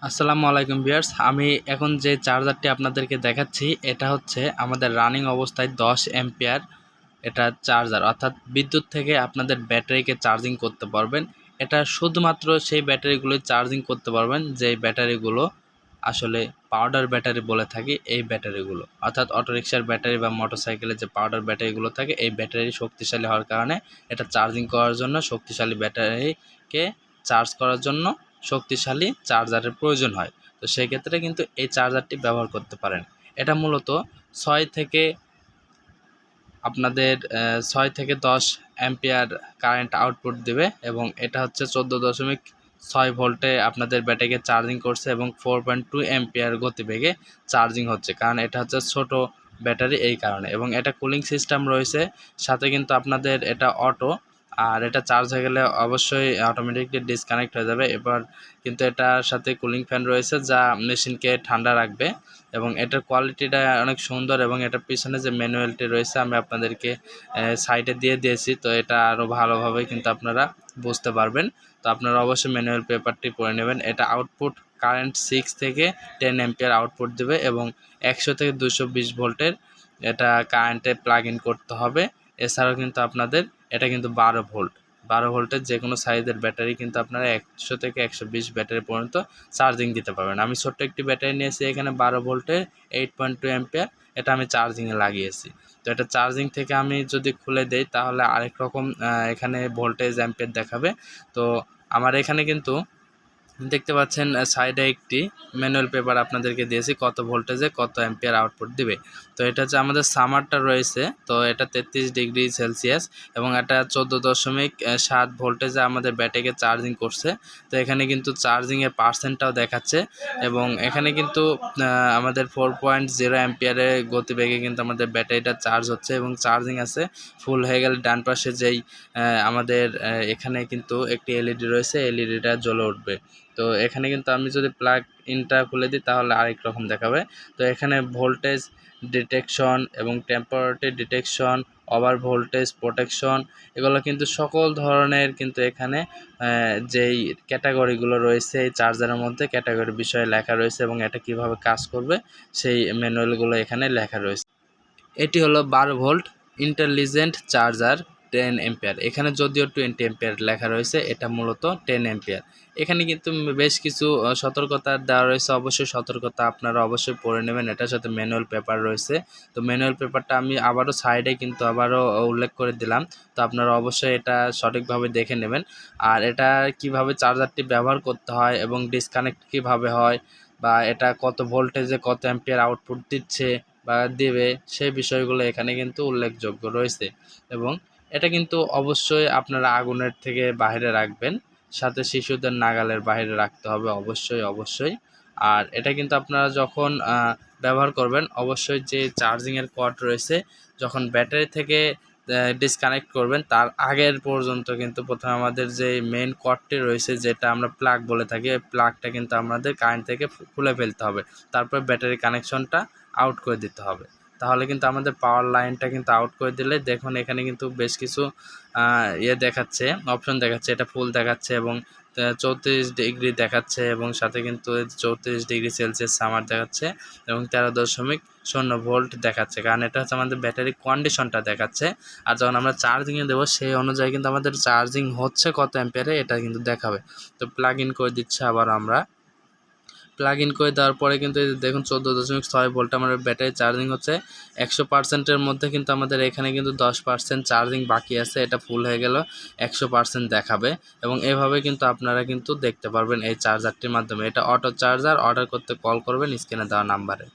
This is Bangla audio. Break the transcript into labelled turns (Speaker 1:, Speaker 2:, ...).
Speaker 1: আসসালামু আলাইকুম ভিউয়ার্স, আমি এখন যে চার্জারটি আপনাদেরকে দেখাচ্ছি এটা হচ্ছে আমাদের রানিং অবস্থায় 10 অ্যাম্পিয়ার এটা চার্জার, অর্থাৎ বিদ্যুৎ থেকে আপনাদের ব্যাটারিকে চার্জিং করতে পারবেন। এটা শুধুমাত্র সেই ব্যাটারিগুলো চার্জিং করতে পারবেন যেই ব্যাটারিগুলো আসলে পাউডার ব্যাটারি বলে থাকি। এই ব্যাটারিগুলো অর্থাৎ অটোরিকশার ব্যাটারি বা মোটরসাইকেলের যে পাউডার ব্যাটারিগুলো থাকে, এই ব্যাটারি শক্তিশালী হওয়ার কারণে এটা চার্জিং করার জন্য শক্তিশালী ব্যাটারিকে চার্জ করার জন্য শক্তিশালী চার্জারের প্রয়োজন হয়। তো সেই ক্ষেত্রে কিন্তু এই চার্জারটি ব্যবহার করতে পারেন। এটা মূলত 6 থেকে আপনাদের 6 থেকে 10 অ্যাম্পিয়ার কারেন্ট আউটপুট দেবে এবং এটা হচ্ছে 14.6 ভোল্টে আপনাদের ব্যাটারিকে চার্জিং করছে এবং 4.2 অ্যাম্পিয়ার গতিবেগে চার্জিং হচ্ছে, কারণ এটা হচ্ছে ছোট ব্যাটারি এই কারণে। এবং এটা কুলিং সিস্টেম রয়েছে সাথে, কিন্তু আপনাদের এটা অটো, আর এটা চার্জ হয়ে গেলে অবশ্যই অটোমেটিকলি ডিসকানেক্ট হয়ে যাবে। এবার কিন্তু এটার সাথে কুলিং ফ্যান রয়েছে যা মেশিনকে ঠান্ডা রাখবে এবং এটার কোয়ালিটিটা অনেক সুন্দর। এবং এটার পিছনে যে ম্যানুয়ালটি রয়েছে আমি আপনাদেরকে সাইডে দিয়ে দিয়েছি, তো এটা আরও ভালোভাবে কিন্তু আপনারা বুঝতে পারবেন। তো আপনারা অবশ্যই ম্যানুয়াল পেপারটি পড়ে নেবেন। এটা আউটপুট কারেন্ট 6 থেকে 10 অ্যাম্পিয়ার আউটপুট দেবে এবং 100 থেকে 220 ভোল্টের এটা কারেন্টে প্লাগ ইন করতে হবে। এছাড়াও কিন্তু আপনাদের এটা কিন্তু 12 ভোল্টের যে কোনো সাইজের ব্যাটারি কিন্তু আপনারা 100 থেকে 120 ব্যাটারি পর্যন্ত চার্জিং দিতে পারবেন। আমি ছোট্ট একটি ব্যাটারি নিয়েছি এখানে 12 ভোল্টের 8.2 অ্যাম্পিয়ার, এটা আমি চার্জিংয়ে লাগিয়েছি। তো এটা চার্জিং থেকে আমি যদি খুলে দেই তাহলে আরেক রকম এখানে ভোল্টেজ অ্যাম্পিয়ার দেখাবে। তো আমার এখানে কিন্তু দেখতে পাচ্ছেন সাইডে একটি ম্যানুয়াল পেপার আপনাদেরকে দিয়েছি কত ভোল্টেজে কত অ্যাম্পিয়ার আউটপুট দিবে। তো এটা হচ্ছে আমাদের সামারটা রয়েছে, তো এটা 33 ডিগ্রি সেলসিয়াস এবং এটা 14.7 ভোল্টেজে আমাদের ব্যাটারিকে চার্জিং করছে। তো এখানে কিন্তু চার্জিংয়ের পার্সেন্টটাও দেখাচ্ছে এবং এখানে কিন্তু আমাদের 4.0 অ্যাম্পিয়ারের গতিবেগে কিন্তু আমাদের ব্যাটারিটা চার্জ হচ্ছে এবং চার্জিং আছে। ফুল হয়ে গেলে ডান পাশে যেই আমাদের এখানে কিন্তু একটি এলইডি রয়েছে, এলইডিটা জ্বলে উঠবে। তো এখানে কিন্তু আমি যদি প্লাগ ইনটা খুলে দিই তাহলে আরেক রকম দেখাবে। তো এখানে ভোল্টেজ ডিটেকশন এবং temperature detection, over voltage protection, এগুলো কিন্তু সকল ধরনের কিন্তু এখানে যেই ক্যাটাগরিগুলো রয়েছে এই চার্জারের মধ্যে ক্যাটাগরি বিষয়ে লেখা রয়েছে এবং এটা কিভাবে কাজ করবে সেই ম্যানুয়ালগুলো এখানে লেখা রয়েছে। এটি হলো 12 ভোল্ট ইন্টেলিজেন্ট চার্জার 10 অ্যাম্পিয়ার। এখানে যদিও 20 অ্যাম্পিয়ার লেখা রয়েছে, এটা মূলত 10 অ্যাম্পিয়ার। এখানে কিন্তু বেশ কিছু সতর্কতা দেওয়া রয়েছে, অবশ্যই সতর্কতা আপনারা অবশ্যই পড়ে নেবেন। এটার সাথে ম্যানুয়াল পেপার রয়েছে, তো ম্যানুয়াল পেপারটা আমি আবারও সাইডে কিন্তু আবারও উল্লেখ করে দিলাম। তো আপনারা অবশ্যই এটা সঠিকভাবে দেখে নেবেন। আর এটা কিভাবে চার্জারটি ব্যবহার করতে হয় এবং ডিসকানেক্ট কিভাবে হয় বা এটা কত ভোল্টেজে কত অ্যাম্পিয়ার আউটপুট দিচ্ছে বা দেবে, সেই বিষয়গুলো এখানে কিন্তু উল্লেখযোগ্য রয়েছে। এবং এটা কিন্তু অবশ্যই আপনারা আগুনের থেকে বাইরে রাখবেন, সাথে শিশুদের নাগালের বাইরে রাখতে হবে অবশ্যই। আর এটা কিন্তু আপনারা যখন ব্যবহার করবেন অবশ্যই যে চার্জিংয়ের কর্ড রয়েছে যখন ব্যাটারি থেকে ডিসকানেক্ট করবেন তার আগের পর্যন্ত কিন্তু প্রথমে আমাদের যে মেইন কর্ডটি রয়েছে যেটা আমরা প্লাগ বলে থাকি, এই প্লাগটা কিন্তু আমাদের কারেন্ট থেকে খুলে ফেলতে হবে। তারপর ব্যাটারি কানেকশনটা আউট করে দিতে হবে। তাহলে কিন্তু আমাদের পাওয়ার লাইনটা কিন্তু আউট করে দিলে দেখুন এখানে কিন্তু বেশ কিছু দেখাচ্ছে, অপশন দেখাচ্ছে। এটা ফুল দেখাচ্ছে এবং 34 ডিগ্রি দেখাচ্ছে এবং সাথে কিন্তু 34 ডিগ্রি সেলসিয়াস সামার দেখাচ্ছে এবং 13.0 ভোল্ট দেখাচ্ছে, কারণ এটা হচ্ছে আমাদের ব্যাটারি কন্ডিশনটা দেখাচ্ছে। আর যখন আমরা চার্জিংয়ে দেবো সেই অনুযায়ী কিন্তু আমাদের চার্জিং হচ্ছে কত অ্যাম্পিয়ারে এটা কিন্তু দেখাবে। তো প্লাগ ইন করে দিচ্ছে আবার আমরা। প্লাগ ইন করে দেওয়ার পরে কিন্তু দেখুন 14.6 ভোল্ট আমার ব্যাটারি চার্জিং হচ্ছে। 100%-এর মধ্যে কিন্তু আমাদের এখানে কিন্তু 10% চার্জিং বাকি আছে, এটা ফুল হয়ে গেল 100% দেখাবে। এবং এভাবে কিন্তু আপনারা কিন্তু দেখতে পারবেন এই চার্জারটির মাধ্যমে। এটা অটো চার্জার, অর্ডার করতে কল করবেন স্ক্রিনে দেওয়া নাম্বারে।